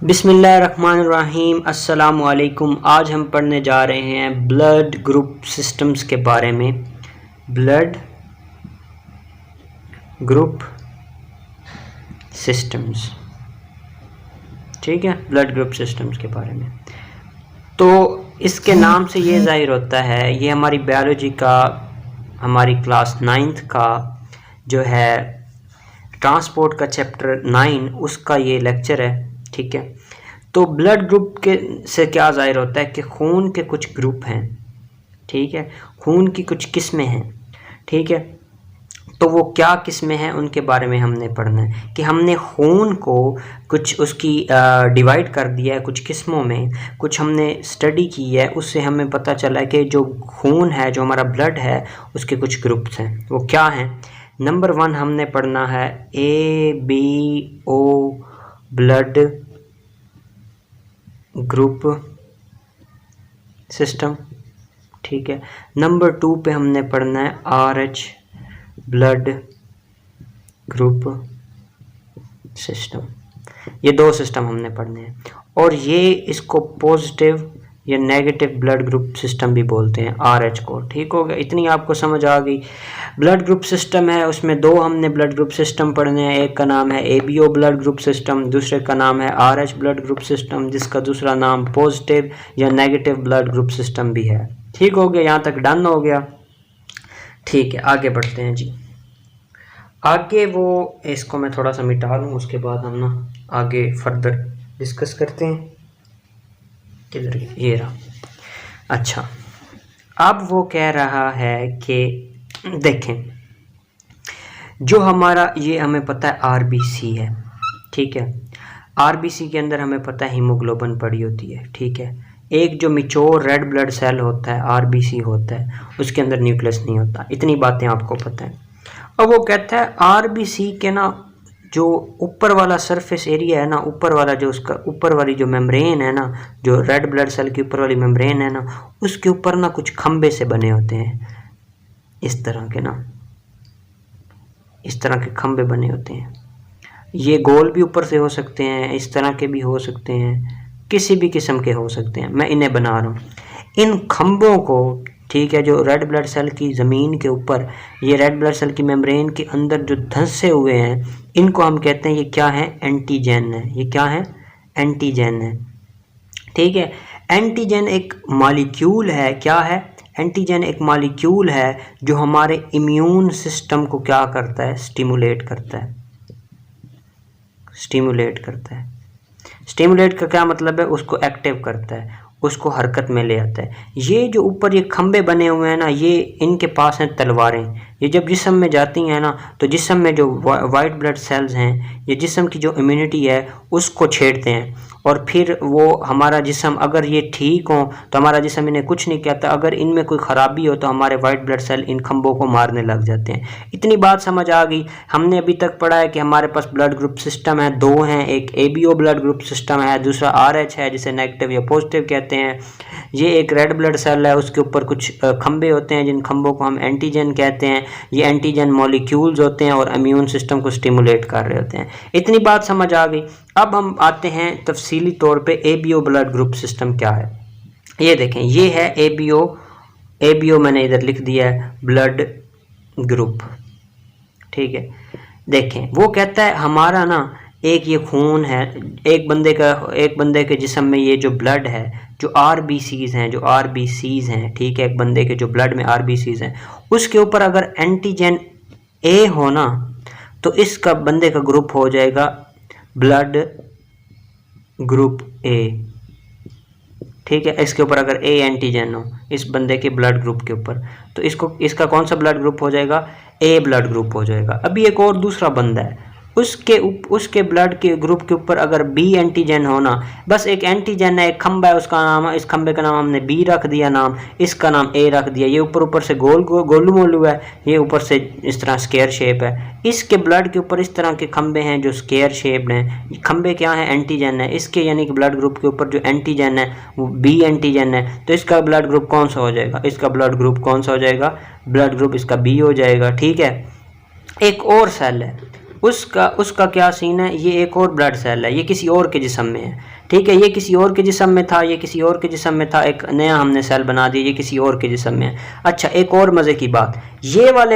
बिस्मिल्लाहिर्रहमानिर्रहीम अस्सलामु अलैकुम। आज हम पढ़ने जा रहे हैं ब्लड ग्रुप सिस्टम्स के बारे में। ब्लड ग्रुप सिस्टम्स, ठीक है, ब्लड ग्रुप सिस्टम्स के बारे में। तो इसके नाम से ये जाहिर होता है, ये हमारी बायोलॉजी का, हमारी क्लास 9th का जो है ट्रांसपोर्ट का चैप्टर 9 उसका ये लेक्चर है, ठीक है। तो ब्लड ग्रुप के से क्या जाहिर होता है कि खून के कुछ ग्रुप हैं, ठीक है, खून की कुछ किस्में हैं, ठीक है। तो वो क्या किस्में हैं उनके बारे में हमने पढ़ना है कि हमने खून को कुछ उसकी डिवाइड कर दिया है कुछ किस्मों में, कुछ हमने स्टडी की है, उससे हमें पता चला है कि जो खून है, जो हमारा ब्लड है, उसके कुछ ग्रुप्स हैं। वो क्या हैं? नंबर 1 हमने पढ़ना है ABO ब्लड ग्रुप सिस्टम, ठीक है। नंबर 2 पे हमने पढ़ना है RH ब्लड ग्रुप सिस्टम। ये 2 सिस्टम हमने पढ़ने हैं, और ये इसको पॉजिटिव या नेगेटिव ब्लड ग्रुप सिस्टम भी बोलते हैं, RH को। ठीक हो गया, इतनी आपको समझ आ गई। ब्लड ग्रुप सिस्टम है, उसमें 2 हमने ब्लड ग्रुप सिस्टम पढ़ने हैं। एक का नाम है ABO ब्लड ग्रुप सिस्टम, दूसरे का नाम है RH ब्लड ग्रुप सिस्टम, जिसका दूसरा नाम पॉजिटिव या नेगेटिव ब्लड ग्रुप सिस्टम भी है। ठीक हो गया, यहाँ तक डन हो गया। ठीक है, आगे बढ़ते हैं जी। आगे वो इसको मैं थोड़ा सा मिटा लूँ, उसके बाद हम ना आगे फर्दर डिस्कस करते हैं। किधर ये रहा। अच्छा, अब वो कह रहा है कि देखें, जो हमारा ये हमें पता है RBC है, ठीक है। RBC के अंदर हमें पता है हीमोग्लोबिन पड़ी होती है, ठीक है। एक जो मिच्योर रेड ब्लड सेल होता है RBC होता है, उसके अंदर न्यूक्लियस नहीं होता। इतनी बातें आपको पता है। अब वो कहता है RBC के ना जो ऊपर वाला सरफेस एरिया है ना, ऊपर वाला जो उसका ऊपर वाली जो मेम्ब्रेन है ना, जो रेड ब्लड सेल की ऊपर वाली मेम्ब्रेन है ना, उसके ऊपर ना कुछ खंबे से बने होते हैं, इस तरह के ना, इस तरह के खंबे बने होते हैं। ये गोल भी ऊपर से हो सकते हैं, इस तरह के भी हो सकते हैं, किसी भी किस्म के हो सकते हैं। मैं इन्हें बना रहा हूँ, इन खंबों को, ठीक है, जो रेड ब्लड सेल की ज़मीन के ऊपर, ये रेड ब्लड सेल की मेम्ब्रेन के अंदर जो धंसे हुए हैं, इनको हम कहते हैं, ये क्या है? एंटीजन है। ये क्या है? एंटीजन है, ठीक है। एंटीजन एक मॉलिक्यूल है। क्या है? एंटीजन एक मॉलिक्यूल है जो हमारे इम्यून सिस्टम को क्या करता है? स्टिमुलेट करता है। स्टिमुलेट करता है। स्टिमुलेट का क्या मतलब है? उसको एक्टिव करता है, उसको हरकत में ले आता है। ये जो ऊपर ये खंबे बने हुए हैं ना, ये इनके पास हैं तलवारें। ये जब जिस्म में जाती हैं ना, तो जिस्म में जो वाइट ब्लड सेल्स हैं, ये जिस्म की जो इम्यूनिटी है उसको छेड़ते हैं, और फिर वो हमारा जिस्म, अगर ये ठीक हो तो हमारा जिस्म इन्हें कुछ नहीं कहता, अगर इनमें कोई ख़राबी हो तो हमारे वाइट ब्लड सेल इन खंबों को मारने लग जाते हैं। इतनी बात समझ आ गई। हमने अभी तक पढ़ा है कि हमारे पास ब्लड ग्रुप सिस्टम है, 2 हैं। एक ABO ब्लड ग्रुप सिस्टम है, दूसरा RH है, जिसे नेगेटिव या पॉजिटिव कहते हैं। ये एक रेड ब्लड सेल है, उसके ऊपर कुछ खंबे होते हैं, जिन खंबों को हम एंटीजन कहते हैं। ये एंटीजन मॉलिक्यूल्स होते हैं और इम्यून सिस्टम को स्टिमुलेट कर रहे होते हैं। इतनी बात समझ आ गई। अब हम आते हैं तफसीली तौर पे ABO ब्लड ग्रुप सिस्टम क्या है। ये देखें, ये है ABO मैंने इधर लिख दिया है, ब्लड ग्रुप, ठीक है। देखें, वो कहता है हमारा ना एक ये खून है, एक बंदे के जिस्म में ये जो ब्लड है, जो RBCs हैं, ठीक है, एक बंदे के जो ब्लड में RBCs हैं, उसके ऊपर अगर एंटीजन A हो ना, तो इसका बंदे का ग्रुप हो जाएगा ब्लड ग्रुप A, ठीक है। इसके ऊपर अगर A एंटीजन हो इस बंदे के ब्लड ग्रुप के ऊपर, तो इसका कौन सा ब्लड ग्रुप हो जाएगा? A ब्लड ग्रुप हो जाएगा। अभी एक और दूसरा बंदा है, उसके ब्लड के ग्रुप के ऊपर अगर B एंटीजन हो ना, बस एक एंटीजन है, एक खंबा है, उसका नाम, इस खंबे का नाम हमने B रख दिया नाम, इसका नाम A रख दिया। ये ऊपर से गोलू मोलू है, ये ऊपर से इस तरह स्क्वायर शेप है। इसके ब्लड के ऊपर इस तरह के खंबे हैं जो स्क्वायर शेप्ड हैं। खंबे क्या है? एंटीजन है। इसके यानी कि ब्लड ग्रुप के ऊपर जो एंटीजन है वो B एंटीजन है, तो इसका ब्लड ग्रुप कौन सा हो जाएगा? इसका ब्लड ग्रुप कौन सा हो जाएगा? ब्लड ग्रुप इसका B हो जाएगा, ठीक है। एक और सेल है, उसका क्या सीन है? ये एक और ब्लड सेल है, ये किसी और के जिस्म में है, ठीक है, ये किसी और के जिस्म में था, ये किसी और के जिस्म में था, एक नया हमने सेल बना दिया, ये किसी और के जिस्म में है। अच्छा, एक और मज़े की बात, ये वाले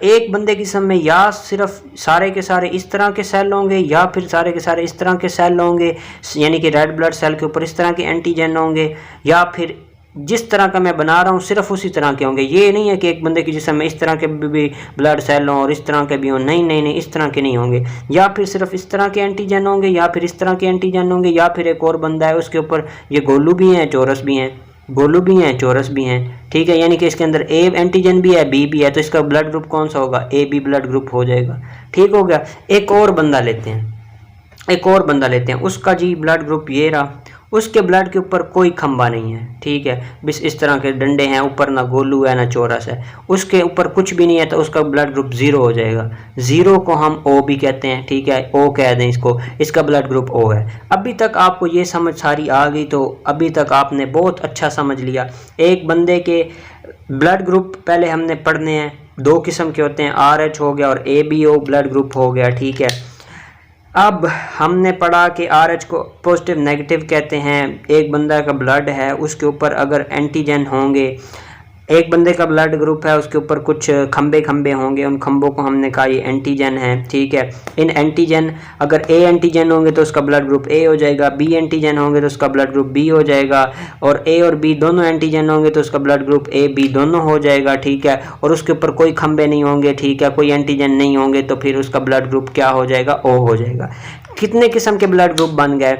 एक बंदे के जिस्म में या सिर्फ सारे के सारे इस तरह के सेल होंगे या फिर सारे के सारे इस तरह के सेल होंगे, यानी कि रेड ब्लड सेल के ऊपर इस तरह के एंटीजन होंगे, या फिर जिस तरह का मैं बना रहा हूँ सिर्फ उसी तरह के होंगे। ये नहीं है कि एक बंदे के जिस्म में इस तरह के भी ब्लड सेल हों और इस तरह के भी हों, नहीं नहीं नहीं, इस तरह के नहीं होंगे। या फिर सिर्फ इस तरह के एंटीजन होंगे या फिर इस तरह के एंटीजन होंगे, या फिर एक और बंदा है उसके ऊपर ये गोलू भी हैं चौरस भी हैं, गोलू भी हैं चौरस भी हैं, ठीक है, यानी कि इसके अंदर ए एंटीजन भी है बी भी है, तो इसका ब्लड ग्रुप कौन सा होगा, ए बी ब्लड ग्रुप हो जाएगा। ठीक हो गया। एक और बंदा लेते हैं, एक और बंदा लेते हैं, उसका जी ब्लड ग्रुप ये रहा, उसके ब्लड के ऊपर कोई खंबा नहीं है, ठीक है, बस इस तरह के डंडे हैं, ऊपर ना गोलू है ना चौरस है, उसके ऊपर कुछ भी नहीं है, तो उसका ब्लड ग्रुप ज़ीरो हो जाएगा। ज़ीरो को हम ओ भी कहते हैं, ठीक है, ओ कह दें इसको, इसका ब्लड ग्रुप ओ है। अभी तक आपको ये समझ सारी आ गई, तो अभी तक आपने बहुत अच्छा समझ लिया। एक बंदे के ब्लड ग्रुप पहले हमने पढ़ने हैं, दो किस्म के होते हैं, आर एच हो गया और A B O blood group हो गया, ठीक है। अब हमने पढ़ा कि आर एच को पॉजिटिव नेगेटिव कहते हैं। एक बंदा का ब्लड है, उसके ऊपर अगर एंटीजन होंगे, एक बंदे का ब्लड ग्रुप है, उसके ऊपर कुछ खंबे खंबे होंगे, उन खंबों को हमने कहा ये एंटीजन है, ठीक है। इन एंटीजन, अगर ए एंटीजन होंगे तो उसका ब्लड ग्रुप ए हो जाएगा, बी एंटीजन होंगे तो उसका ब्लड ग्रुप बी हो जाएगा, और ए और बी दोनों एंटीजन होंगे तो उसका ब्लड ग्रुप ए बी दोनों हो जाएगा, ठीक है। और उसके ऊपर कोई खंबे नहीं होंगे, ठीक है, कोई एंटीजन नहीं होंगे, तो फिर उसका ब्लड ग्रुप क्या हो जाएगा, ओ हो जाएगा। कितने किस्म के ब्लड ग्रुप बन गए,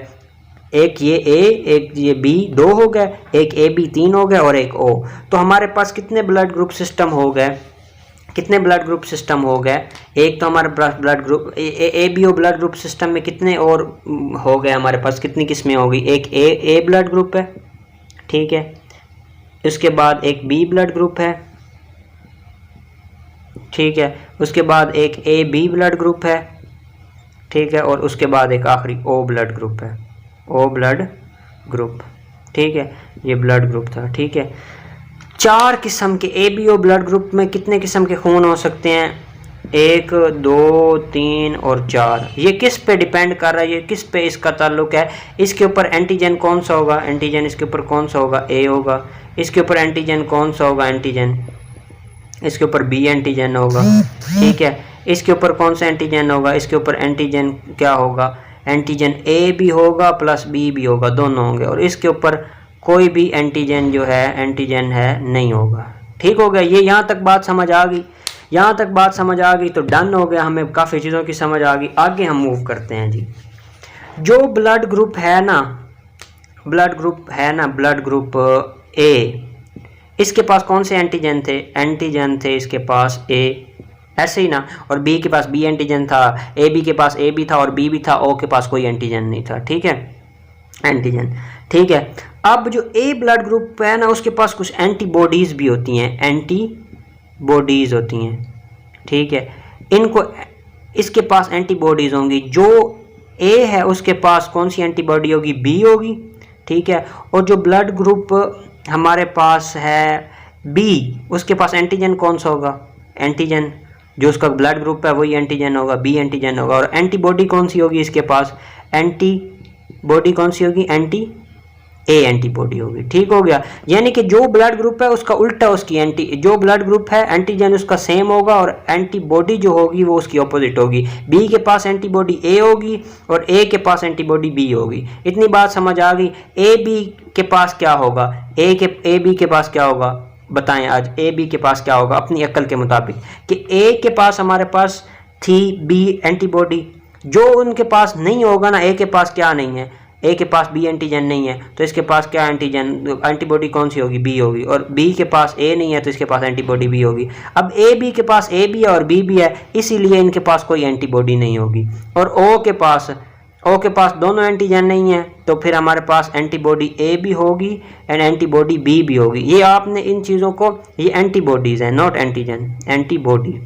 एक ये ए, एक ये बी, दो हो गए, एक ए बी तीन हो गए और एक ओ। तो हमारे पास कितने ब्लड ग्रुप सिस्टम हो गए, कितने ब्लड ग्रुप सिस्टम हो गए, एक तो हमारे पास blood group A B O blood group system में कितने और हो गए हमारे पास, कितनी किस्में हो गई, एक ए ब्लड ग्रुप है, ठीक है, उसके बाद एक बी ब्लड ग्रुप है, ठीक है, उसके बाद एक ए बी ब्लड ग्रुप है, ठीक है, और उसके बाद एक आखिरी ओ ब्लड ग्रुप है, ओ ब्लड ग्रुप, ठीक है, ये ब्लड ग्रुप था, ठीक है। चार किस्म के A B O blood group में कितने किस्म के खून हो सकते हैं, एक, दो, तीन और चार। ये किस पे डिपेंड कर रहा है, ये किस पे इसका ताल्लुक है, इसके ऊपर एंटीजन कौन सा होगा, एंटीजन इसके ऊपर कौन सा होगा, ए होगा, इसके ऊपर एंटीजन कौन सा होगा, एंटीजन इसके ऊपर बी एंटीजन होगा, ठीक है, इसके ऊपर कौन सा एंटीजन होगा, इसके ऊपर एंटीजन क्या होगा, एंटीजन ए भी होगा प्लस बी भी होगा, दोनों होंगे, और इसके ऊपर कोई भी एंटीजन जो है एंटीजन है नहीं होगा। ठीक हो गया, ये यहाँ तक बात समझ आ गई, यहाँ तक बात समझ आ गई तो डन हो गया, हमें काफ़ी चीज़ों की समझ आ गई। आगे हम मूव करते हैं जी। जो ब्लड ग्रुप है ना, ब्लड ग्रुप है ना, ब्लड ग्रुप ए, इसके पास कौन से एंटीजन थे, एंटीजन थे इसके पास ए, ऐसे ही ना, और बी के पास बी एंटीजन था, ए बी के पास ए बी था और बी भी था, ओ के पास कोई एंटीजन नहीं था, ठीक है, एंटीजन, ठीक है। अब जो ए ब्लड ग्रुप है ना, उसके पास कुछ एंटीबॉडीज़ भी होती हैं, एंटीबॉडीज़ होती हैं, ठीक है, इनको, इसके पास एंटीबॉडीज़ होंगी। जो ए है उसके पास कौन सी एंटीबॉडी होगी, बी होगी, ठीक है। और जो ब्लड ग्रुप हमारे पास है बी, उसके पास एंटीजन कौन सा होगा, एंटीजन जो उसका ब्लड ग्रुप है वही एंटीजन होगा, बी एंटीजन होगा। और एंटीबॉडी कौन सी होगी इसके पास, एंटीबॉडी कौन सी होगी, ए एंटीबॉडी होगी। ठीक हो गया, यानी कि जो ब्लड ग्रुप है उसका उल्टा उसकी एंटी, जो ब्लड ग्रुप है एंटीजन उसका सेम होगा और एंटीबॉडी जो होगी वो उसकी ऑपोजिट होगी। बी के पास एंटीबॉडी ए होगी और ए के पास एंटीबॉडी बी होगी। इतनी बात समझ आ गई। ए बी के पास क्या होगा, ए बी के पास क्या होगा, बताएं आज ए बी के पास क्या होगा अपनी अक्ल के मुताबिक, कि ए के पास हमारे पास थी बी एंटीबॉडी, जो उनके पास नहीं होगा ना, ए के पास क्या नहीं है, ए के पास बी एंटीजन नहीं है तो इसके पास क्या एंटीजन, एंटीबॉडी कौन सी होगी, बी होगी। और बी के पास ए नहीं है तो इसके पास एंटीबॉडी बी होगी। अब ए बी के पास ए भी है और बी भी है, इसीलिए इनके पास कोई एंटीबॉडी नहीं होगी। और ओ के पास दोनों एंटीजन नहीं है तो फिर हमारे पास एंटीबॉडी ए भी होगी एंड एंटीबॉडी बी भी होगी। ये आपने इन चीज़ों को, ये एंटीबॉडीज़ हैं नॉट एंटीजन, एंटीबॉडी।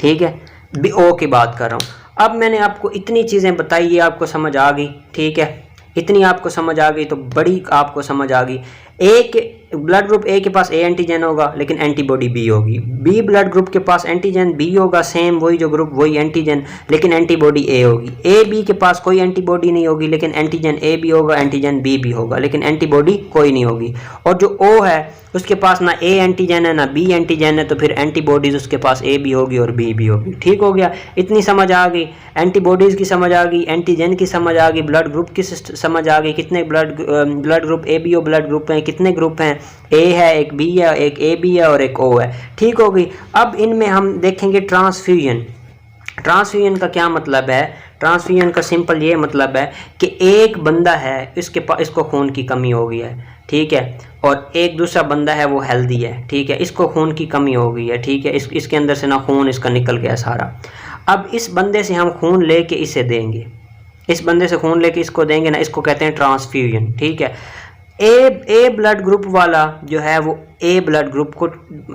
ठीक है, बी ओ की बात कर रहा हूँ। अब मैंने आपको इतनी चीज़ें बताई, ये आपको समझ आ गई। ठीक है, इतनी आपको समझ आ गई तो बड़ी आपको समझ आ गई। ए के ब्लड ग्रुप ए के पास ए एंटीजन होगा लेकिन एंटीबॉडी बी होगी, बी ब्लड ग्रुप के पास एंटीजन बी होगा, सेम वही जो ग्रुप वही एंटीजन, लेकिन एंटीबॉडी ए होगी। ए बी के पास कोई एंटीबॉडी नहीं होगी लेकिन एंटीजन ए भी होगा, एंटीजन बी भी होगा, लेकिन एंटीबॉडी कोई नहीं होगी। और जो ओ है उसके पास ना ए एंटीजन है ना बी एंटीजन है, तो फिर एंटीबॉडीज उसके पास ए भी होगी और बी भी होगी। ठीक हो गया, इतनी समझ आ गई, एंटीबॉडीज़ की समझ आ गई, एंटीजन की समझ आ गई, ब्लड ग्रुप की समझ आ गई, कितने blood group A B O blood group हैं, कितने ग्रुप हैं, ए है, एक बी है, एक ए बी है और एक ओ है। ठीक हो गई। अब इनमें हम देखेंगे ट्रांसफ्यूजन। ट्रांसफ्यूजन का क्या मतलब है? ट्रांसफ्यूजन का सिंपल ये मतलब है कि एक बंदा है इसके पास इसको खून की कमी हो गई है, ठीक है, और एक दूसरा बंदा है वो हेल्दी है, ठीक है, इसको खून की कमी हो गई है, ठीक है, इसके अंदर से ना खून इसका निकल गया सारा। अब इस बंदे से हम खून लेके इसे देंगे, इस बंदे से खून लेके इसको देंगे ना, इसको कहते हैं ट्रांसफ्यूजन। ठीक है, ए ब्लड ग्रुप वाला जो है वो ए ब्लड ग्रुप को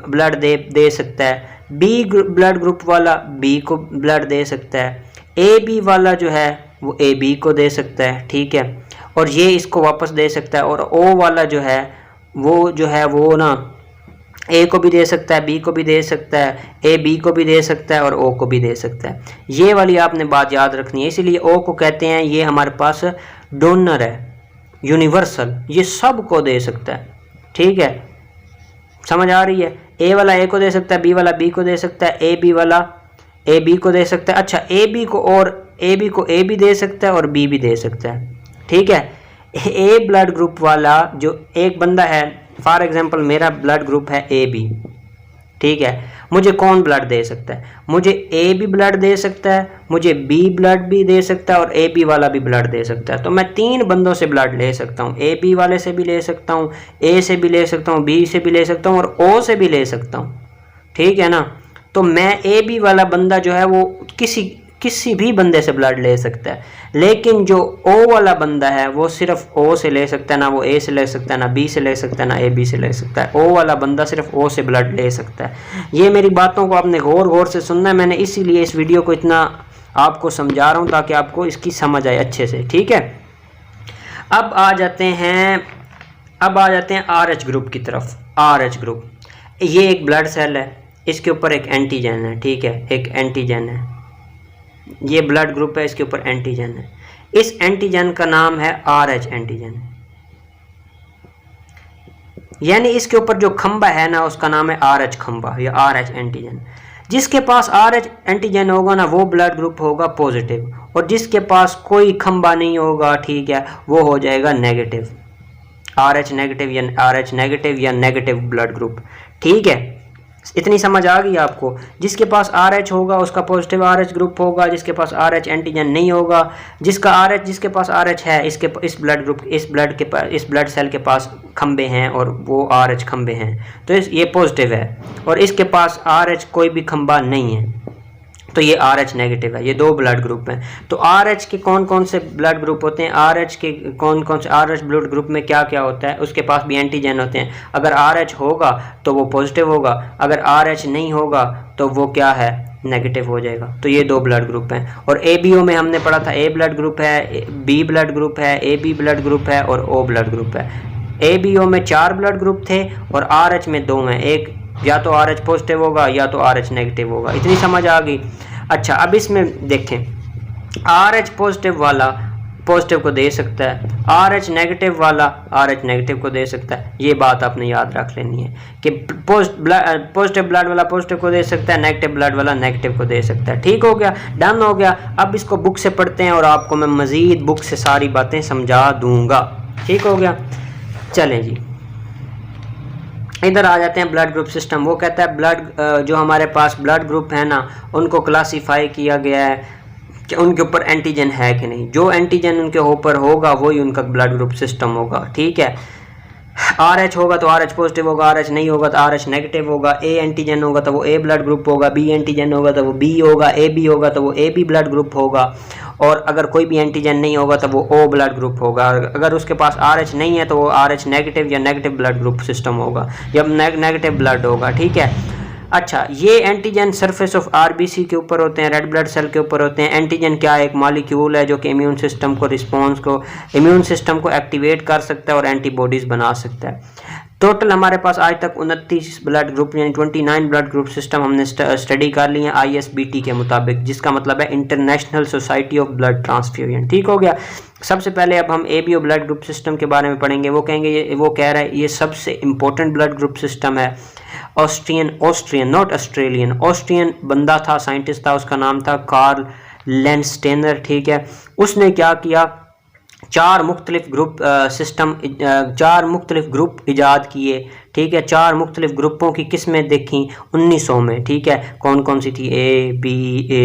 ब्लड दे सकता है, बी ब्लड ग्रुप वाला बी को ब्लड दे सकता है, ए बी वाला जो है वो ए बी को दे सकता है, ठीक है, और ये इसको वापस दे सकता है, और ओ वाला जो है वो ना ए को भी दे सकता है, बी को भी दे सकता है, ए बी को भी दे सकता है और ओ को भी दे सकता है। ये वाली आपने बात याद रखनी है, इसीलिए ओ को कहते हैं ये हमारे पास डोनर है, यूनिवर्सल, ये सब को दे सकता है। ठीक है, समझ आ रही है? ए वाला ए को दे सकता है, बी वाला बी को दे सकता है, ए बी वाला ए बी को दे सकता है। अच्छा, ए बी को ए भी दे सकता है और बी भी दे सकता है। ठीक है, ए ब्लड ग्रुप वाला जो एक बंदा है, फॉर एग्जांपल मेरा ब्लड ग्रुप है ए बी, ठीक है, मुझे कौन ब्लड दे सकता है? मुझे ए बी ब्लड दे सकता है, मुझे बी ब्लड भी दे सकता है और ए बी वाला भी ब्लड दे सकता है। तो मैं 3 बंदों से ब्लड ले सकता हूँ, ए बी वाले से भी ले सकता हूँ, ए से भी ले सकता हूँ, बी से भी ले सकता हूँ और ओ से भी ले सकता हूँ। ठीक है ना? तो मैं ए बी वाला बंदा जो है वो किसी भी बंदे से ब्लड ले सकता है, लेकिन जो ओ वाला बंदा है वो सिर्फ ओ से ले सकता है, ना वो ए से ले सकता है, ना बी से ले सकता है, ना ए बी से ले सकता है। ओ वाला बंदा सिर्फ ओ से ब्लड ले सकता है। ये मेरी बातों को आपने गौर से सुनना है, मैंने इसीलिए इस वीडियो को इतना आपको समझा रहा हूँ ताकि आपको इसकी समझ आए अच्छे से। ठीक है, अब आ जाते हैं RH ग्रुप की तरफ। RH ग्रुप ये एक ब्लड सेल है, इसके ऊपर एक एंटीजन है, ठीक है, एक एंटीजन है, ये ब्लड ग्रुप है, इसके ऊपर एंटीजन है, इस एंटीजन का नाम है RH एंटीजन, यानी इसके ऊपर जो खंबा है ना उसका नाम है RH खंबा या RH एंटीजन। जिसके पास RH एंटीजन होगा ना वो ब्लड ग्रुप होगा पॉजिटिव, और जिसके पास कोई खंबा नहीं होगा, ठीक है, वो हो जाएगा नेगेटिव, RH नेगेटिव या नेगेटिव ब्लड ग्रुप। ठीक है, इतनी समझ आ गई आपको? जिसके पास RH होगा उसका पॉजिटिव RH ग्रुप होगा, जिसके पास RH एंटीजन नहीं होगा, जिसके पास RH है इस ब्लड सेल के पास खंबे हैं और वो RH खंबे हैं, तो ये पॉजिटिव है, और इसके पास RH कोई भी खंबा नहीं है, तो ये RH नेगेटिव है। ये 2 ब्लड ग्रुप हैं। तो RH के कौन कौन से ब्लड ग्रुप होते हैं? RH के कौन कौन से RH ब्लड ग्रुप में क्या क्या होता है? उसके पास भी एंटीजन होते हैं। अगर RH होगा तो वो पॉजिटिव होगा, अगर RH नहीं होगा तो वो क्या है? नेगेटिव हो जाएगा। तो ये 2 ब्लड ग्रुप हैं। और ABO में हमने पढ़ा था A ब्लड ग्रुप है, B ब्लड ग्रुप है, AB ब्लड ग्रुप है और O ब्लड ग्रुप है। ABO में 4 ब्लड ग्रुप थे और RH में 2 हैं, एक या तो RH पॉजिटिव होगा या तो RH नेगेटिव होगा। इतनी समझ आ गई? अच्छा, अब इसमें देखें, RH पॉजिटिव वाला पॉजिटिव को दे सकता है, RH नेगेटिव वाला RH नेगेटिव को दे सकता है। ये बात आपने याद रख लेनी है कि पॉजिटिव ब्लड वाला पॉजिटिव को दे सकता है, नेगेटिव ब्लड वाला नेगेटिव को दे सकता है। ठीक हो गया, डन हो गया। अब इसको बुक से पढ़ते हैं और आपको मैं मज़ीद बुक से सारी बातें समझा दूंगा। ठीक हो गया, चलें जी, इधर आ जाते हैं ब्लड ग्रुप सिस्टम। वो कहता है ब्लड जो हमारे पास ब्लड ग्रुप है ना उनको क्लासीफाई किया गया है कि उनके ऊपर एंटीजन है कि नहीं। जो एंटीजन उनके ऊपर होगा वही उनका ब्लड ग्रुप सिस्टम होगा। ठीक है, RH होगा तो RH पॉजिटिव होगा, RH नहीं होगा तो RH नेगेटिव होगा, A एंटीजन होगा तो वो A ब्लड ग्रुप होगा, B एंटीजन होगा तो वो B होगा, AB होगा तो वो AB ब्लड ग्रुप होगा, और अगर कोई भी एंटीजन नहीं होगा तो वो O ब्लड ग्रुप होगा। अगर उसके पास RH नहीं है तो वो RH नेगेटिव या नेगेटिव ब्लड ग्रुप सिस्टम होगा या नेगेटिव ब्लड होगा। ठीक है, अच्छा, ये एंटीजन सरफेस ऑफ आरबीसी के ऊपर होते हैं, रेड ब्लड सेल के ऊपर होते हैं। एंटीजन क्या है? एक मॉलिक्यूल है जो कि इम्यून सिस्टम को एक्टिवेट कर सकता है और एंटीबॉडीज बना सकता है। टोटल हमारे पास आज तक 29 ब्लड ग्रुप यानी 29 ब्लड ग्रुप सिस्टम हमने स्टडी कर लिए हैं ISBT के मुताबिक, जिसका मतलब है international society of blood transfusion. ठीक हो गया। सबसे पहले अब हम ABO ब्लड ग्रुप सिस्टम के बारे में पढ़ेंगे। वो कह रहा है ये सबसे इंपॉर्टेंट ब्लड ग्रुप सिस्टम है। ऑस्ट्रियन नॉट ऑस्ट्रेलियन, ऑस्ट्रियन बंदा था, साइंटिस्ट था, उसका नाम था कार्ल लेंस्टेनर। ठीक है, उसने क्या किया, चार मुख्तलिफ ग्रुप इजाद किए। ठीक है, चार मुख्तलिफ ग्रुपों की किस्में देखी 1900 में। ठीक है, कौन कौन सी थी? ए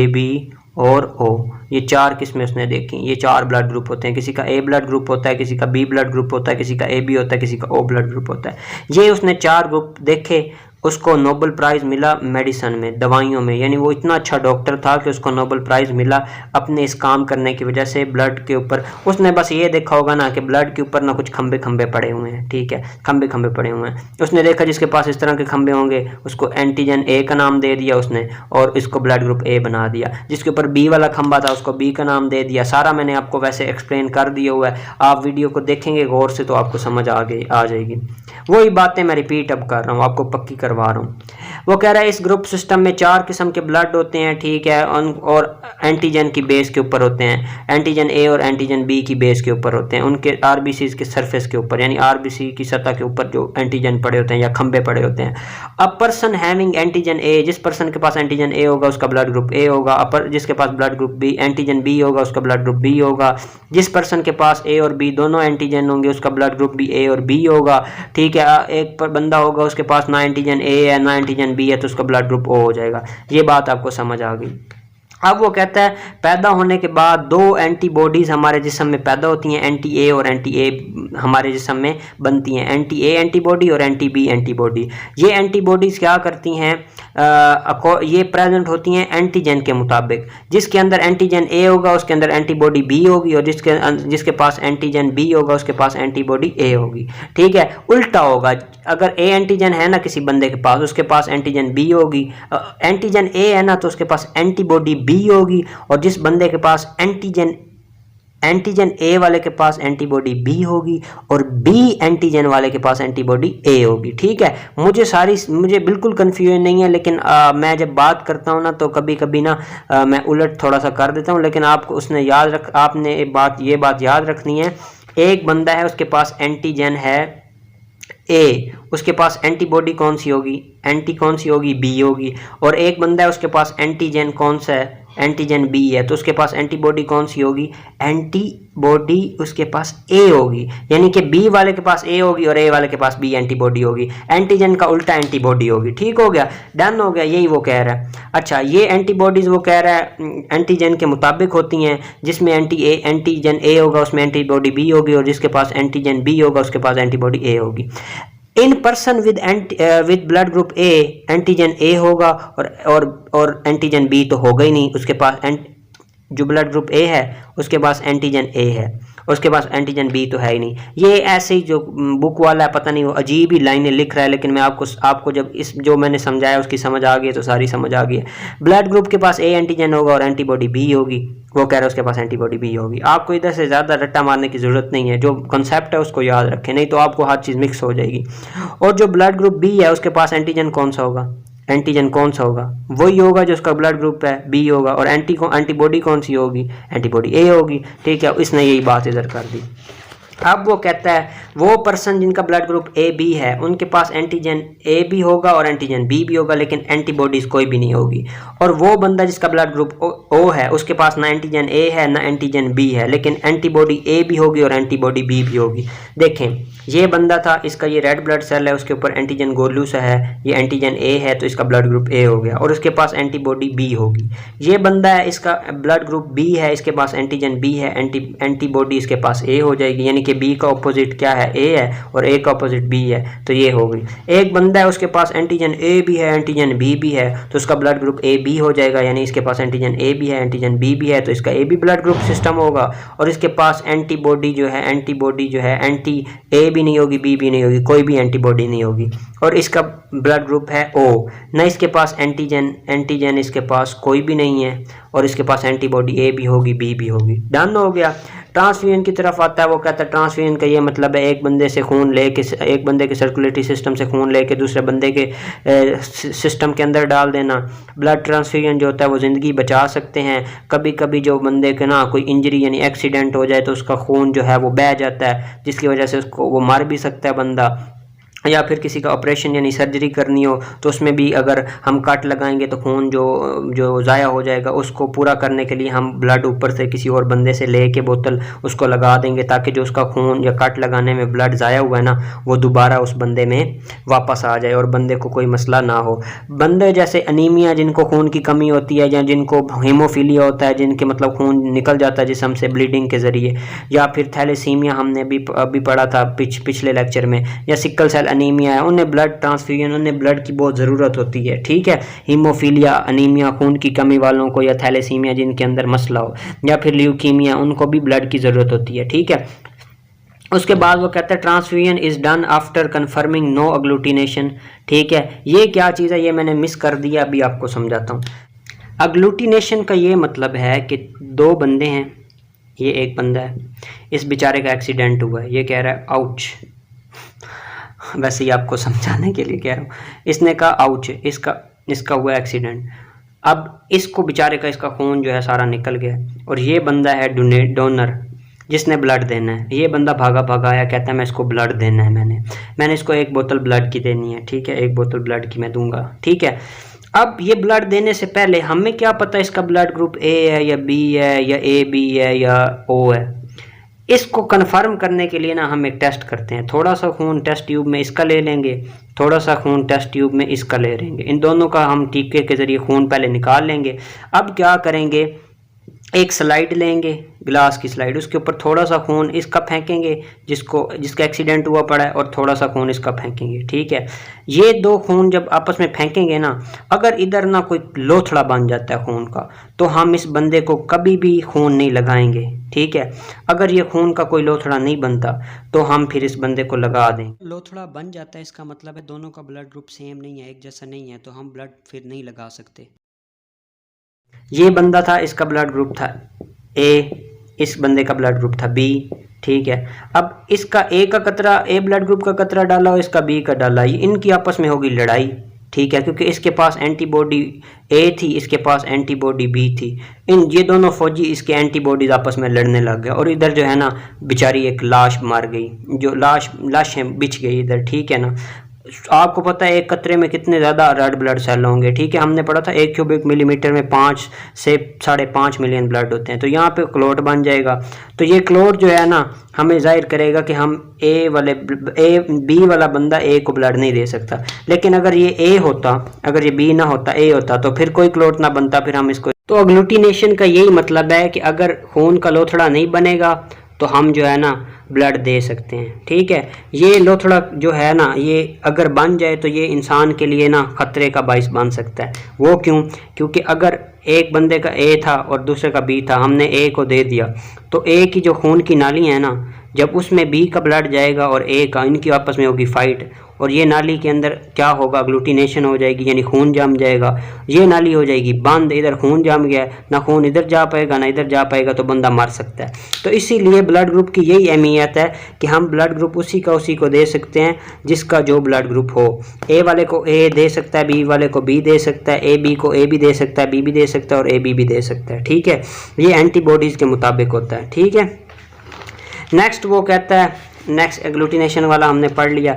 बी और O, ये चार किस्में उसने देखी। ये चार ब्लड ग्रुप होते हैं, किसी का A ब्लड ग्रुप होता है, किसी का B ब्लड ग्रुप होता है, किसी का AB होता है, किसी का O ब्लड ग्रुप होता है। ये उसने चार ग्रुप देखे, उसको नोबेल प्राइज़ मिला मेडिसिन में, दवाइयों में, यानी वो इतना अच्छा डॉक्टर था कि उसको नोबेल प्राइज़ मिला अपने इस काम करने की वजह से। ब्लड के ऊपर उसने बस ये देखा होगा ना कि ब्लड के ऊपर ना कुछ खंबे खंबे पड़े हुए हैं। ठीक है, खंबे खंबे पड़े हुए हैं। उसने देखा जिसके पास इस तरह के खंबे होंगे उसको एंटीजन A का नाम दे दिया उसने और इसको ब्लड ग्रुप A बना दिया। जिसके ऊपर B वाला खंबा था उसको B का नाम दे दिया। सारा मैंने आपको वैसे एक्सप्लेन कर दिया हुआ है, आप वीडियो को देखेंगे गौर से तो आपको समझ आ जाएगी। वही बातें मैं रिपीट अब कर रहा हूँ, आपको पक्की करवा रहा हूँ। वो कह रहा है इस ग्रुप सिस्टम में चार किस्म के ब्लड होते हैं। ठीक है, और एंटीजन की बेस के ऊपर होते हैं, एंटीजन A और एंटीजन B की बेस के ऊपर होते हैं, उनके आरबीसी के सरफेस के ऊपर, यानी आरबीसी की सतह के ऊपर जो एंटीजन पड़े होते हैं या खंबे पड़े होते हैं। A person having antigen A, जिस पर्सन के पास एंटीजन A होगा उसका ब्लड ग्रुप A होगा। जिसके पास blood group B antigen B होगा उसका ब्लड ग्रुप B होगा। जिस पर्सन के पास A और B दोनों एंटीजन होंगे उसका ब्लड ग्रुप भी A और B होगा। ठीक है, एक पर बंदा होगा उसके पास ना एंटीजन A है ना एंटीजन B है तो उसका ब्लड ग्रुप O हो जाएगा। ये बात आपको समझ आ गई। अब वो कहता है पैदा होने के बाद दो एंटीबॉडीज़ हमारे जिस्म में पैदा होती हैं, एंटी A और एंटी A हमारे जिस्म में बनती हैं, एंटी A एंटीबॉडी और एंटी B एंटीबॉडी। ये एंटीबॉडीज़ क्या करती हैं, ये प्रेजेंट होती हैं एंटीजन के मुताबिक। जिसके अंदर एंटीजन A होगा उसके अंदर एंटीबॉडी B होगी और जिसके पास एंटीजन B होगा उसके पास एंटीबॉडी A होगी। ठीक है, उल्टा होगा, अगर A एंटीजन है ना किसी बंदे के पास उसके पास एंटीजन B होगी, एंटीजन A है ना तो उसके पास एंटीबॉडी B होगी, और जिस बंदे के पास एंटीजन A वाले के पास एंटीबॉडी B होगी और B एंटीजन वाले के पास एंटीबॉडी A होगी। ठीक है, मुझे बिल्कुल कन्फ्यूजन नहीं है, लेकिन मैं जब बात करता हूँ ना तो कभी कभी ना मैं उलट थोड़ा सा कर देता हूँ, लेकिन आपको आपने ये बात याद रखनी है। एक बंदा है उसके पास एंटीजन है A, उसके पास एंटीबॉडी कौन सी होगी B होगी। और एक बंदा है उसके पास एंटीजन कौन सा है, एंटीजन B है, तो उसके पास एंटीबॉडी कौन सी होगी, एंटीबॉडी उसके पास A होगी। यानी कि B वाले के पास A होगी और A वाले के पास B एंटीबॉडी होगी। एंटीजन का उल्टा एंटीबॉडी होगी। ठीक हो गया, डन हो गया, यही वो कह रहा है। अच्छा, ये एंटीबॉडीज़ वो कह रहा है एंटीजन के मुताबिक होती हैं, जिसमें एंटीजन A होगा उसमें एंटीबॉडी B होगी और जिसके पास एंटीजन B होगा उसके पास एंटीबॉडी A होगी। In person with blood group A antigen A होगा और एंटीजन B तो होगा ही नहीं, उसके पास जो ब्लड ग्रुप A है उसके पास एंटीजन A है, उसके पास एंटीजन B तो है ही नहीं। ये ऐसे ही जो बुक वाला है पता नहीं वो अजीब ही लाइनें लिख रहा है, लेकिन मैं आपको जब इस जो मैंने समझाया उसकी समझ आ गई है तो सारी समझ आ गई है। ब्लड ग्रुप के पास A एंटीजन होगा और एंटीबॉडी B होगी, वो कह रहा है उसके पास एंटीबॉडी B होगी। आपको इधर से ज़्यादा रट्टा मारने की ज़रूरत नहीं है, जो कॉन्सेप्ट है उसको याद रखें, नहीं तो आपको हर चीज़ मिक्स हो जाएगी। और जो ब्लड ग्रुप B है उसके पास एंटीजन कौन सा होगा, वही होगा जो उसका ब्लड ग्रुप है B होगा। और एंटीबॉडी कौन सी होगी, एंटीबॉडी A होगी। ठीक है, इसने यही बात इधर कर दी। अब वो कहता है वो पर्सन जिनका ब्लड ग्रुप AB है उनके पास एंटीजन A भी होगा और एंटीजन B भी होगा, लेकिन एंटीबॉडीज कोई भी नहीं होगी। और वो बंदा जिसका ब्लड ग्रुप O है उसके पास ना एंटीजन A है ना एंटीजन B है, लेकिन एंटीबॉडी A भी होगी और एंटीबॉडी B भी होगी। देखें, ये बंदा था, इसका ये रेड ब्लड सेल है, उसके ऊपर एंटीजन गोलू सा है, ये एंटीजन A है तो इसका ब्लड ग्रुप A हो गया और उसके पास एंटीबॉडी B होगी। ये बंदा है, इसका ब्लड ग्रुप B है, इसके पास एंटीजन B है, एंटीबॉडी इसके पास A हो जाएगी, यानी कि बी का अपोजिट क्या है, ए है, और ए का अपोजिट बी है, तो ये हो गई। एक बंदा है उसके पास एंटीजन ए भी है, एंटीजन बी भी है, तो उसका ब्लड ग्रुप ए बी हो जाएगा, यानी इसके पास एंटीजन ए भी है, एंटीजन बी भी है, तो इसका A B blood group system होगा। और इसके पास एंटी जो है एंटी ए भी नहीं होगी, बी भी नहीं होगी, कोई भी एंटीबॉडी नहीं होगी, और इसका ब्लड ग्रुप है ओ। ना इसके पास एंटीजन इसके पास कोई भी नहीं है, और इसके पास एंटीबॉडी ए भी होगी, बी भी होगी। डन हो गया। ट्रांसफ्यूजन की तरफ आता है, वो कहता है ट्रांसफ्यूजन का ये मतलब है एक बंदे से खून लेके, एक बंदे के सर्कुलेटरी सिस्टम से खून लेके दूसरे बंदे के सिस्टम के अंदर डाल देना। ब्लड ट्रांसफ्यूजन जो होता है वो ज़िंदगी बचा सकते हैं। कभी कभी जो बंदे के ना कोई इंजरी यानी एक्सीडेंट हो जाए तो उसका खून जो है वो बह जाता है, जिसकी वजह से उसको वो मर भी सकता है बंदा, या फिर किसी का ऑपरेशन यानी सर्जरी करनी हो तो उसमें भी अगर हम कट लगाएंगे तो खून जो ज़ाया हो जाएगा उसको पूरा करने के लिए हम ब्लड ऊपर से किसी और बंदे से ले के बोतल उसको लगा देंगे, ताकि जो उसका खून या कट लगाने में ब्लड ज़ाया हुआ है ना वो दोबारा उस बंदे में वापस आ जाए और बंदे को कोई मसला ना हो। बंदे जैसे अनीमिया, जिनको खून की कमी होती है, या जिनको हीमोफीलिया होता है, जिनके मतलब खून निकल जाता है जिस्म से ब्लीडिंग के ज़रिए, या फिर थैलेसीमिया हमने अभी पढ़ा था पिछले लेक्चर में, या सिकल सेल अनीमिया है, उन्हें ब्लड ट्रांसफ्यूजन, उन्हें ब्लड की बहुत ज़रूरत होती है। ठीक है, हीमोफीलिया, अनीमिया, खून की कमी वालों को, या थैलेसीमिया जिनके अंदर मसला हो, या फिर ल्यूकीमिया, उनको भी ब्लड की ज़रूरत होती है। ठीक है, उसके बाद वो कहता है transfusion is done after confirming no agglutination. ठीक है, ये क्या चीज़ है, ये मैंने मिस कर दिया, अभी आपको समझाता हूँ। अग्लूटिनेशन का ये मतलब है कि दो बंदे हैं, ये एक बंदा है, इस बेचारे का एक्सीडेंट हुआ है, ये कह रहा है आउच, वैसे ही आपको समझाने के लिए कह रहा हूँ, इसने कहा आउच, इसका हुआ एक्सीडेंट। अब इसको बेचारे का इसका खून जो है सारा निकल गया, और ये बंदा है डोनर जिसने ब्लड देना है। ये बंदा भागा आया, कहता है मैं इसको ब्लड देना है, मैंने इसको एक बोतल ब्लड की देनी है। ठीक है, एक बोतल ब्लड की मैं दूंगा। ठीक है, अब ये ब्लड देने से पहले हमें क्या पता इसका ब्लड ग्रुप ए है या बी है या ए बी है या ओ है। इसको कंफर्म करने के लिए ना हम एक टेस्ट करते हैं, थोड़ा सा खून टेस्ट ट्यूब में इसका ले लेंगे, थोड़ा सा खून टेस्ट ट्यूब में इसका ले लेंगे, इन दोनों का हम टीके के ज़रिए खून पहले निकाल लेंगे। अब क्या करेंगे, एक स्लाइड लेंगे, ग्लास की स्लाइड, उसके ऊपर थोड़ा सा खून इसका फेंकेंगे जिसका एक्सीडेंट हुआ पड़ा है, और थोड़ा सा खून इसका फेंकेंगे। ठीक है, ये दो खून जब आपस में फेंकेंगे ना, अगर इधर ना कोई लोथड़ा बन जाता है खून का, तो हम इस बंदे को कभी भी खून नहीं लगाएंगे। ठीक है, अगर ये खून का कोई लोथड़ा नहीं बनता तो हम फिर इस बंदे को लगा दें। लोथड़ा बन जाता है, इसका मतलब है दोनों का ब्लड ग्रुप सेम नहीं है, एक जैसा नहीं है, तो हम ब्लड फिर नहीं लगा सकते। ये बंदा था, इसका ब्लड ग्रुप था ए, इस बंदे का ब्लड ग्रुप था बी। ठीक है, अब इसका ए का कतरा, ए ब्लड ग्रुप का कतरा डाला और इसका बी का डाला, इनकी आपस में होगी लड़ाई। ठीक है, क्योंकि इसके पास एंटीबॉडी ए थी, इसके पास एंटीबॉडी बी थी, ये दोनों फौजी इसके एंटीबॉडीज आपस में लड़ने लग गए, और इधर जो है ना बेचारी एक लाश मार गई, जो लाशें बिछ गई इधर। ठीक है ना, आपको पता है एक कतरे में कितने ज़्यादा रेड ब्लड सेल होंगे। ठीक है, हमने पढ़ा था 1 क्यूबिक मिलीमीटर में 5 से 5.5 मिलियन ब्लड होते हैं, तो यहाँ पे क्लोट बन जाएगा। तो ये क्लोट जो है ना हमें जाहिर करेगा कि हम बी वाला बंदा ए को ब्लड नहीं दे सकता, लेकिन अगर ये ए होता, अगर ये बी ना होता, ए होता, तो फिर कोई क्लोट ना बनता, फिर हम इसको। तो अग्लूटिनेशन का यही मतलब है कि अगर खून का लोथड़ा नहीं बनेगा तो हम जो है ना ब्लड दे सकते हैं। ठीक है, ये लोथड़ा जो है ना, ये अगर बन जाए तो ये इंसान के लिए ना ख़तरे का बाइस बन सकता है। वो क्यों? क्योंकि अगर एक बंदे का ए था और दूसरे का बी था, हमने ए को दे दिया, तो ए की जो खून की नाली है ना, जब उसमें बी का ब्लड जाएगा और ए का, इनकी आपस में होगी फाइट, और ये नाली के अंदर क्या होगा, अग्लूटिनेशन हो जाएगी, यानी खून जम जाएगा, ये नाली हो जाएगी बंद, इधर खून जम गया, ना खून इधर जा पाएगा ना इधर जा पाएगा, तो बंदा मर सकता है। तो इसीलिए ब्लड ग्रुप की यही अहमियत है कि हम ब्लड ग्रुप उसी को दे सकते हैं जिसका जो ब्लड ग्रुप हो। ए वाले को ए दे सकता है, बी वाले को बी दे सकता है, ए बी को ए भी दे सकता है, बी भी दे सकता है और ए बी भी दे सकता है। ठीक है, ये एंटीबॉडीज़ के मुताबिक होता है। ठीक है, नेक्स्ट वो कहता है, नेक्स्ट एग्लूटिनेशन वाला हमने पढ़ लिया।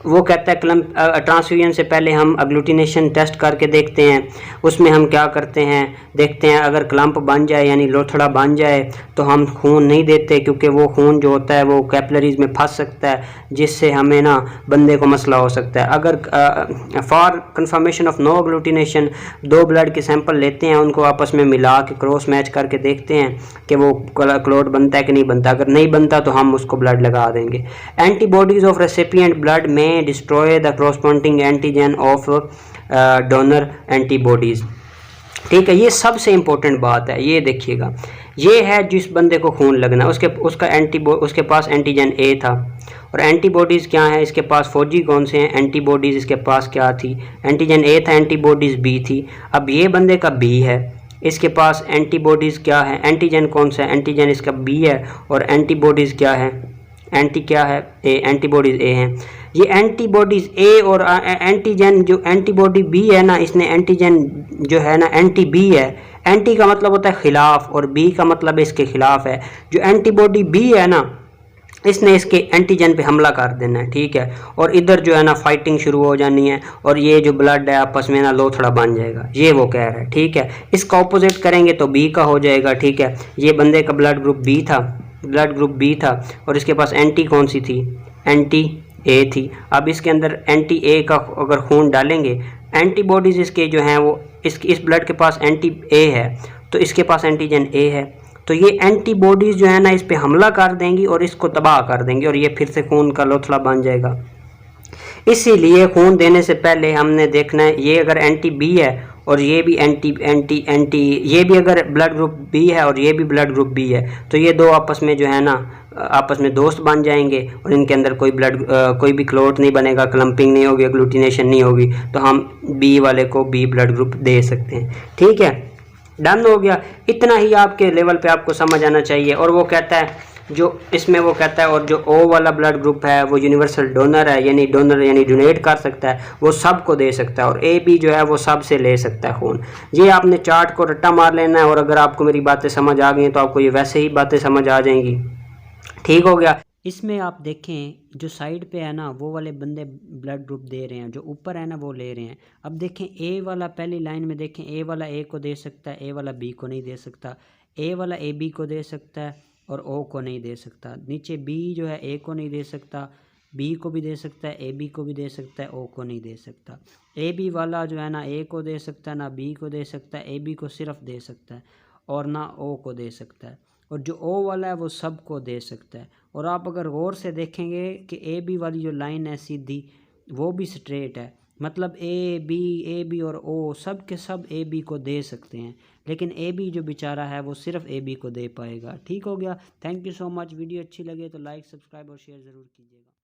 वो कहता है क्लम्प ट्रांसफ्यूजन से पहले हम अग्लूटिनेशन टेस्ट करके देखते हैं। उसमें हम क्या करते हैं, देखते हैं अगर क्लम्प बन जाए यानी लोथड़ा बन जाए तो हम खून नहीं देते, क्योंकि वो खून जो होता है वो कैपिलरीज में फंस सकता है, जिससे हमें ना बंदे को मसला हो सकता है। अगर for confirmation of no agglutination 2 blood के सैंपल लेते हैं, उनको आपस में मिला के क्रॉस मैच करके देखते हैं कि वो क्लॉट बनता है कि नहीं बनता। अगर नहीं बनता तो हम उसको ब्लड लगा देंगे। एंटीबॉडीज ऑफ रेसिपिएंट ब्लड में destroy the corresponding antigen of donor antibodies. ठीक है, ये सबसे इंपॉर्टेंट बात है। ये देखिएगा, ये है जिस बंदे को खून लगना, उसके पास एंटीजन ए था, और एंटीबॉडीज़ क्या है इसके पास, फौजी कौन से हैं, एंटीबॉडीज़ इसके पास क्या थी, एंटीजन ए था, एंटीबॉडीज़ बी थी। अब ये बंदे का बी है, इसके पास एंटीबॉडीज़ क्या है, एंटीजन कौन सा है, एंटीजन इसका बी है, और एंटीबॉडीज़ क्या है, क्या है ए, एंटीबॉडीज़ ए हैं। ये एंटीबॉडीज़ ए और एंटीजन जो एंटीबॉडी बी है ना, इसने एंटीजन जो है ना एंटी बी है, एंटी का मतलब होता है खिलाफ और बी का मतलब इसके खिलाफ है। जो एंटीबॉडी बी है ना, इसने इसके एंटीजन पे हमला कर देना है। ठीक है, और इधर जो है ना फाइटिंग शुरू हो जानी है, और ये जो ब्लड है आपस में ना लोथड़ा बन जाएगा, ये वो कह रहा है। ठीक है, इसका ऑपोजिट करेंगे तो बी का हो जाएगा। ठीक है, ये बंदे का ब्लड ग्रुप बी था, और इसके पास एंटी कौन सी थी, एंटी ए थी। अब इसके अंदर एंटी ए का अगर खून डालेंगे, एंटीबॉडीज़ इसके जो हैं वो इस ब्लड के पास एंटी ए है, तो इसके पास एंटीजन ए है, तो ये एंटीबॉडीज़ जो है ना इस पे हमला कर देंगी और इसको तबाह कर देंगी, और ये फिर से खून का लोथड़ा बन जाएगा। इसीलिए खून देने से पहले हमने देखना है, ये अगर एंटी बी है और ये भी एंटी ये भी अगर ब्लड ग्रुप बी है और ये भी ब्लड ग्रुप बी है, तो ये दो आपस में जो है ना आपस में दोस्त बन जाएंगे, और इनके अंदर कोई भी क्लॉट नहीं बनेगा, क्लम्पिंग नहीं होगी, एग्लूटिनेशन नहीं होगी, तो हम बी वाले को बी ब्लड ग्रुप दे सकते हैं। ठीक है, डन हो गया। इतना ही आपके लेवल पे आपको समझ आना चाहिए। और वो कहता है जो इसमें वो कहता है, और जो ओ वाला ब्लड ग्रुप है वो यूनिवर्सल डोनर है, यानी डोनेट कर सकता है, वो सबको दे सकता है, और ए बी जो है वो सब से ले सकता है खून। ये आपने चार्ट को रट्टा मार लेना है, और अगर आपको मेरी बातें समझ आ गई तो आपको ये वैसे ही बातें समझ आ जाएंगी। ठीक हो गया। इसमें आप देखें जो साइड पे है ना वो वाले बंदे ब्लड ग्रुप दे रहे हैं, जो ऊपर है ना वो ले रहे हैं। अब देखें ए वाला पहली लाइन में देखें, ए वाला ए को दे सकता है, ए वाला बी को नहीं दे सकता, ए वाला ए बी को दे सकता है और ओ को नहीं दे सकता। नीचे बी जो है ए को नहीं दे सकता, बी को भी दे सकता है, ए बी को भी दे सकता है, ओ को नहीं दे सकता। ए बी वाला जो है ना ए को दे सकता है, ना बी को दे सकता है, ए बी को सिर्फ दे सकता है, और ना ओ को दे सकता है। और जो ओ वाला है वो सबको दे सकता है। और आप अगर गौर से देखेंगे कि ए बी वाली जो लाइन है सीधी, वो भी स्ट्रेट है, मतलब ए बी और ओ सब के सब ए बी को दे सकते हैं, लेकिन ए बी जो बेचारा है वो सिर्फ ए बी को दे पाएगा। ठीक हो गया। Thank you so much. Video अच्छी लगे तो लाइक, सब्सक्राइब और शेयर ज़रूर कीजिएगा।